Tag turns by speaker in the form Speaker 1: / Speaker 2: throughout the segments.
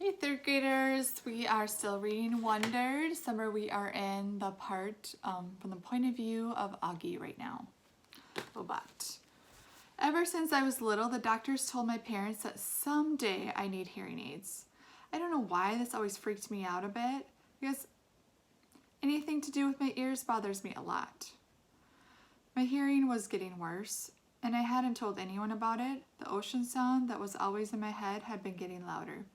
Speaker 1: Hey third graders, we are still reading Wonder. Summer, we are in the part from the point of view of Augie right now. Robot. Ever since I was little, the doctors told my parents that someday I need hearing aids. I don't know why this always freaked me out a bit, because anything to do with my ears bothers me a lot. My hearing was getting worse, and I hadn't told anyone about it. The ocean sound that was always in my head had been getting louder.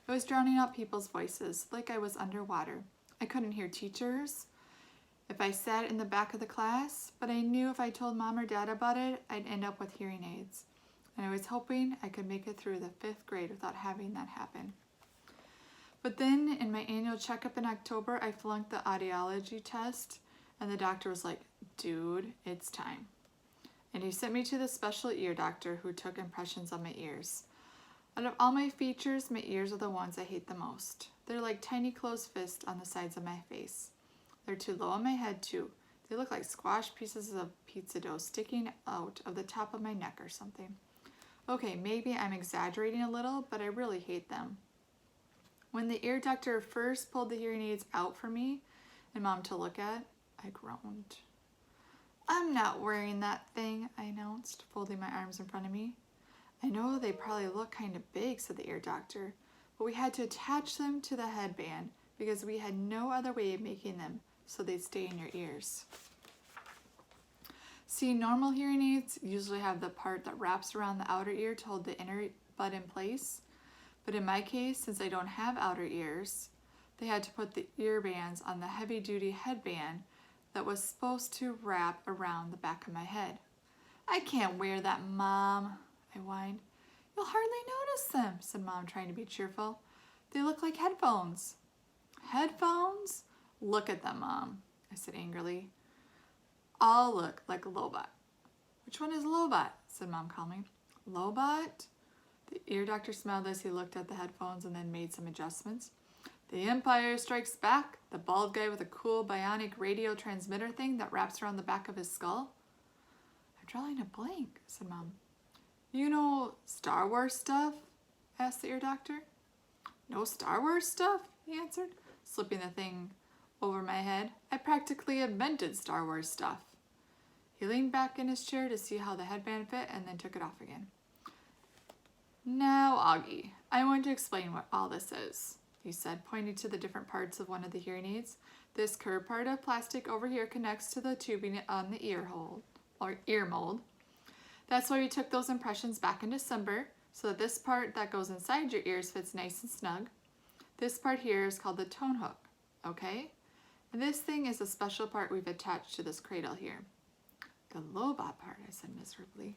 Speaker 1: It was drowning out people's voices, like I was underwater. I couldn't hear teachers if I sat in the back of the class, but I knew if I told mom or dad about it, I'd end up with hearing aids. And I was hoping I could make it through the 5th grade without having that happen. But then in my annual checkup in October, I flunked the audiology test, and the doctor was like, "Dude, it's time." And he sent me to the special ear doctor who took impressions on my ears. Out of all my features, my ears are the ones I hate the most. They're like tiny closed fists on the sides of my face. They're too low on my head too. They look like squashed pieces of pizza dough sticking out of the top of my neck or something. Okay, maybe I'm exaggerating a little, but I really hate them. When the ear doctor first pulled the hearing aids out for me and mom to look at, I groaned. "I'm not wearing that thing," I announced, folding my arms in front of me. "I know they probably look kind of big," said the ear doctor, "but we had to attach them to the headband because we had no other way of making them so they'd stay in your ears." See, normal hearing aids usually have the part that wraps around the outer ear to hold the inner bud in place. But in my case, since I don't have outer ears, they had to put the ear bands on the heavy-duty headband that was supposed to wrap around the back of my head. "I can't wear that, Mom," I whined. "You'll hardly notice them," said Mom, trying to be cheerful. "They look like headphones." "Headphones? Look at them, Mom," I said angrily. "All look like a Lobot." "Which one is Lobot?" said Mom calmly. "Lobot?" The ear doctor smiled as he looked at the headphones and then made some adjustments. "The Empire Strikes Back, the bald guy with a cool bionic radio transmitter thing that wraps around the back of his skull." "I'm drawing a blank," said Mom. "You know Star Wars stuff?" asked the ear doctor. "No Star Wars stuff?" he answered, slipping the thing over my head. "I practically invented Star Wars stuff." He leaned back in his chair to see how the headband fit and then took it off again. "Now, Augie, I want to explain what all this is," he said, pointing to the different parts of one of the hearing aids. "This curved part of plastic over here connects to the tubing on the ear hole, or ear mold. That's why we took those impressions back in December, so that this part that goes inside your ears fits nice and snug. This part here is called the tone hook, okay? And this thing is a special part we've attached to this cradle here." "The Lobot part," I said miserably.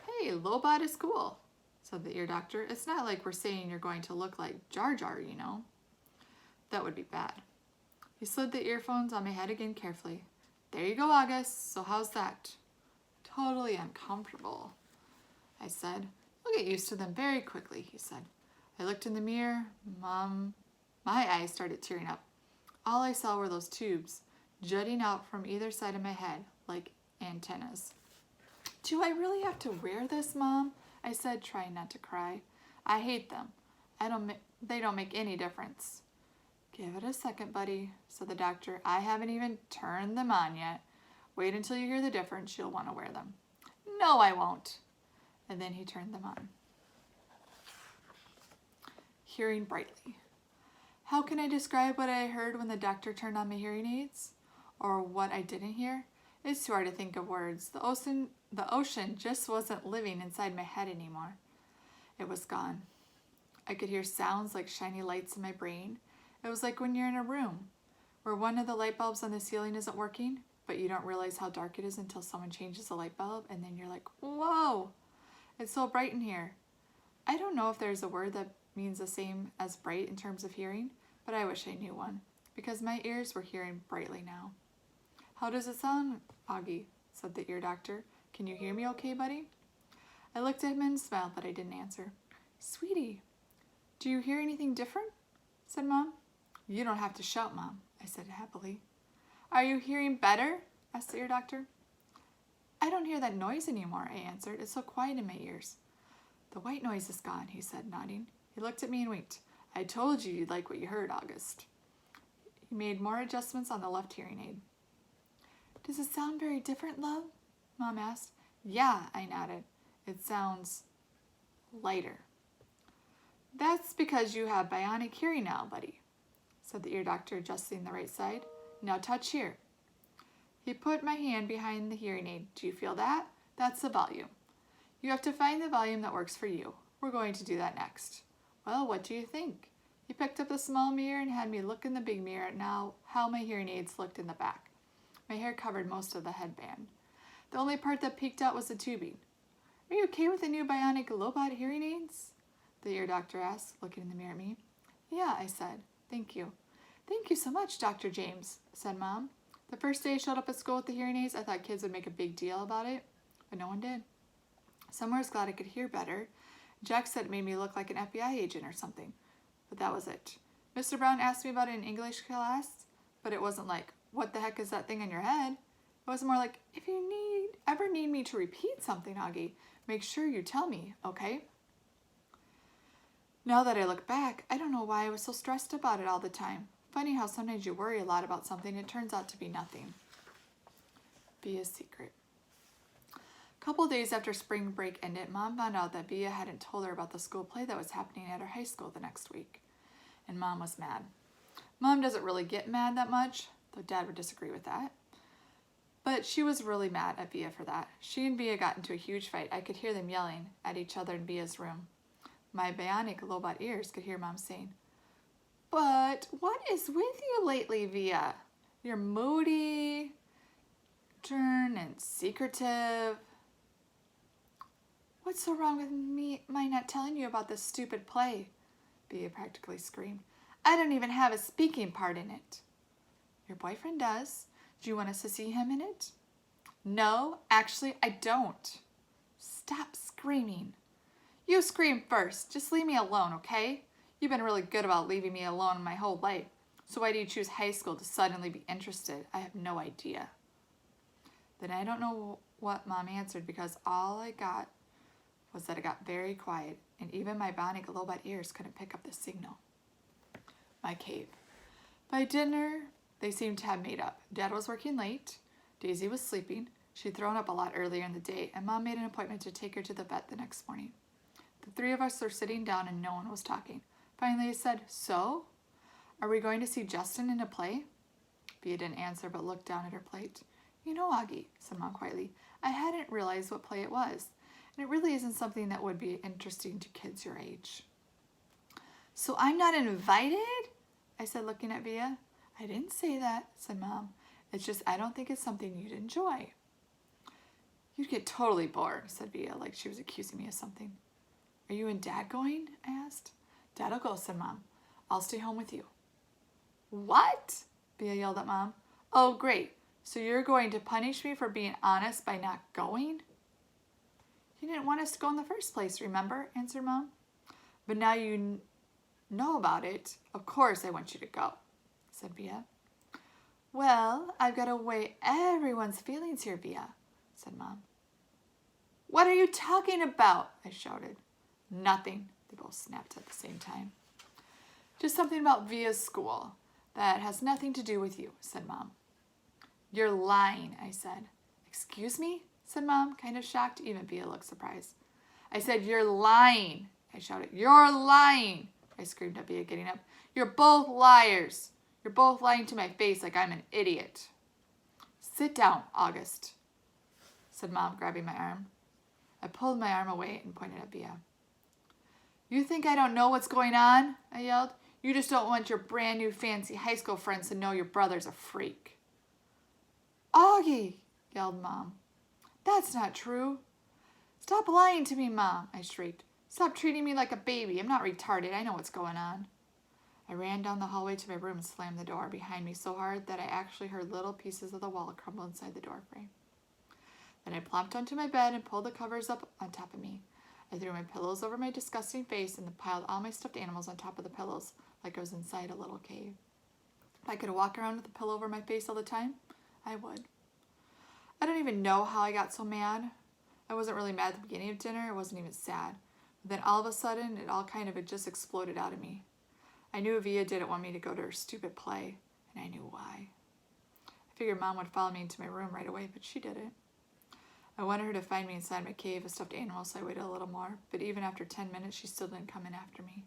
Speaker 1: "Hey, Lobot is cool," said the ear doctor. "It's not like we're saying you're going to look like Jar Jar, you know. That would be bad." He slid the earphones on my head again carefully. "There you go, August. So how's that?" "Totally uncomfortable," I said. "You'll get used to them very quickly," he said. I looked in the mirror. My eyes started tearing up. All I saw were those tubes jutting out from either side of my head like antennas. "Do I really have to wear this, Mom?" I said, trying not to cry. "I hate them. They don't make any difference." "Give it a second, buddy," said the doctor. "I haven't even turned them on yet. Wait until you hear the difference. You'll want to wear them." "No, I won't." And then he turned them on. Hearing brightly. How can I describe what I heard when the doctor turned on my hearing aids? Or what I didn't hear? It's too hard to think of words. The ocean just wasn't living inside my head anymore. It was gone. I could hear sounds like shiny lights in my brain. It was like when you're in a room where one of the light bulbs on the ceiling isn't working, but you don't realize how dark it is until someone changes the light bulb, and then you're like, "Whoa, it's so bright in here." I don't know if there's a word that means the same as bright in terms of hearing, but I wish I knew one, because my ears were hearing brightly now. "How does it sound, Augie?" said the ear doctor. "Can you hear me okay, buddy?" I looked at him and smiled, but I didn't answer. "Sweetie, do you hear anything different?" said Mom. "You don't have to shout, Mom," I said happily. "Are you hearing better?" asked the ear doctor. "I don't hear that noise anymore," I answered. "It's so quiet in my ears." "The white noise is gone," he said, nodding. He looked at me and winked. I told you you'd like what you heard, August. He made more adjustments on the left hearing aid. Does it sound very different, love? Mom asked. Yeah, I nodded. It sounds lighter. That's because you have bionic hearing now, buddy, said the ear doctor, adjusting the right side. Now touch here. He put my hand behind the hearing aid. Do you feel that? That's the volume. You have to find the volume that works for you. We're going to do that next. Well, what do you think? He picked up the small mirror and had me look in the big mirror at now how my hearing aids looked in the back. My hair covered most of the headband. The only part that peeked out was the tubing. Are you okay with the new bionic Lobot hearing aids? The ear doctor asked, looking in the mirror at me. Yeah, I said. Thank you. Thank you so much, Dr. James, said Mom. The first day I showed up at school with the hearing aids, I thought kids would make a big deal about it, but no one did. Someone was glad I could hear better. Jack said it made me look like an FBI agent or something, but that was it. Mr. Brown asked me about it in English class, but it wasn't like, what the heck is that thing on your head? It was more like, if you ever need me to repeat something, Augie, make sure you tell me, okay? Now that I look back, I don't know why I was so stressed about it all the time. Funny how sometimes you worry a lot about something and it turns out to be nothing. Bia's secret. A couple days after spring break ended, Mom found out that Bia hadn't told her about the school play that was happening at her high school the next week. And Mom was mad. Mom doesn't really get mad that much, though Dad would disagree with that. But she was really mad at Bia for that. She and Bia got into a huge fight. I could hear them yelling at each other in Bia's room. My bionic Lobot ears could hear Mom saying, "But what is with you lately, Bia? You're moody, stern, and secretive. What's so wrong with me, my not telling you about this stupid play?" Bia practically screamed. "I don't even have a speaking part in it." "Your boyfriend does. Do you want us to see him in it?" "No, actually, I don't." "Stop screaming." "You scream first. Just leave me alone, okay? You've been really good about leaving me alone my whole life. So why do you choose high school to suddenly be interested? I have no idea." Then I don't know what Mom answered because all I got was that it got very quiet and even my bionic Lobot ears couldn't pick up the signal. My cave. By dinner, they seemed to have made up. Dad was working late. Daisy was sleeping. She'd thrown up a lot earlier in the day, and Mom made an appointment to take her to the vet the next morning. The three of us were sitting down and no one was talking. Finally I said, "So, are we going to see Justin in a play?" Bea didn't answer but looked down at her plate. "You know, Augie," said Mom quietly, "I hadn't realized what play it was, and it really isn't something that would be interesting to kids your age." "So I'm not invited?" I said, looking at Bea. "I didn't say that," said Mom. "It's just I don't think it's something you'd enjoy." "You'd get totally bored," said Bea, like she was accusing me of something. "Are you and Dad going?" I asked. "Dad'll go," said Mom. "I'll stay home with you." "What?" Bea yelled at Mom. "Oh, great. So you're going to punish me for being honest by not going?" "You didn't want us to go in the first place, remember?" answered Mom. "But now you know about it. Of course I want you to go," said Bea. "Well, I've got to weigh everyone's feelings here, Bea," said Mom. "What are you talking about?" I shouted. "Nothing," they both snapped at the same time. "Just something about Via's school. That has nothing to do with you," said Mom. "You're lying," I said. "Excuse me?" said Mom, kind of shocked. Even Bea looked surprised. "I said, you're lying," I shouted. "You're lying," I screamed at Bea, getting up. "You're both liars. You're both lying to my face like I'm an idiot." "Sit down, August," said Mom, grabbing my arm. I pulled my arm away and pointed at Bea. "You think I don't know what's going on?" I yelled. "You just don't want your brand new fancy high school friends to know your brother's a freak." "Augie," yelled Mom. "That's not true." "Stop lying to me, Mom," I shrieked. "Stop treating me like a baby. I'm not retarded. I know what's going on." I ran down the hallway to my room and slammed the door behind me so hard that I actually heard little pieces of the wall crumble inside the doorframe. Then I plopped onto my bed and pulled the covers up on top of me. I threw my pillows over my disgusting face and then piled all my stuffed animals on top of the pillows like I was inside a little cave. If I could walk around with a pillow over my face all the time, I would. I don't even know how I got so mad. I wasn't really mad at the beginning of dinner. I wasn't even sad. But then all of a sudden, it all kind of had just exploded out of me. I knew Via didn't want me to go to her stupid play, and I knew why. I figured Mom would follow me into my room right away, but she didn't. I wanted her to find me inside my cave with stuffed animals, so I waited a little more, but even after 10 minutes, she still didn't come in after me.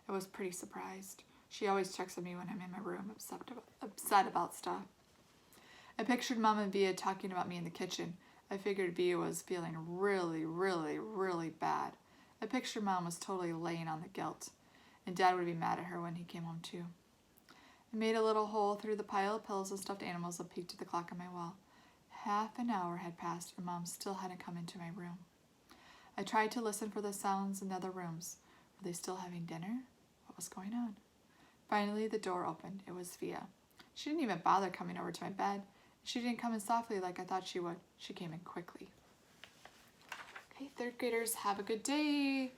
Speaker 1: I was pretty surprised. She always checks on me when I'm in my room, upset about stuff. I pictured Mom and Via talking about me in the kitchen. I figured Via was feeling really, really, really bad. I pictured Mom was totally laying on the guilt, and Dad would be mad at her when he came home too. I made a little hole through the pile of pillows and stuffed animals and peeked at the clock on my wall. Half an hour had passed and Mom still hadn't come into my room. I tried to listen for the sounds in the other rooms. Were they still having dinner? What was going on? Finally, the door opened. It was Via. She didn't even bother coming over to my bed. She didn't come in softly like I thought she would. She came in quickly. Okay, third graders, have a good day.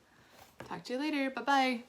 Speaker 1: Talk to you later. Bye-bye.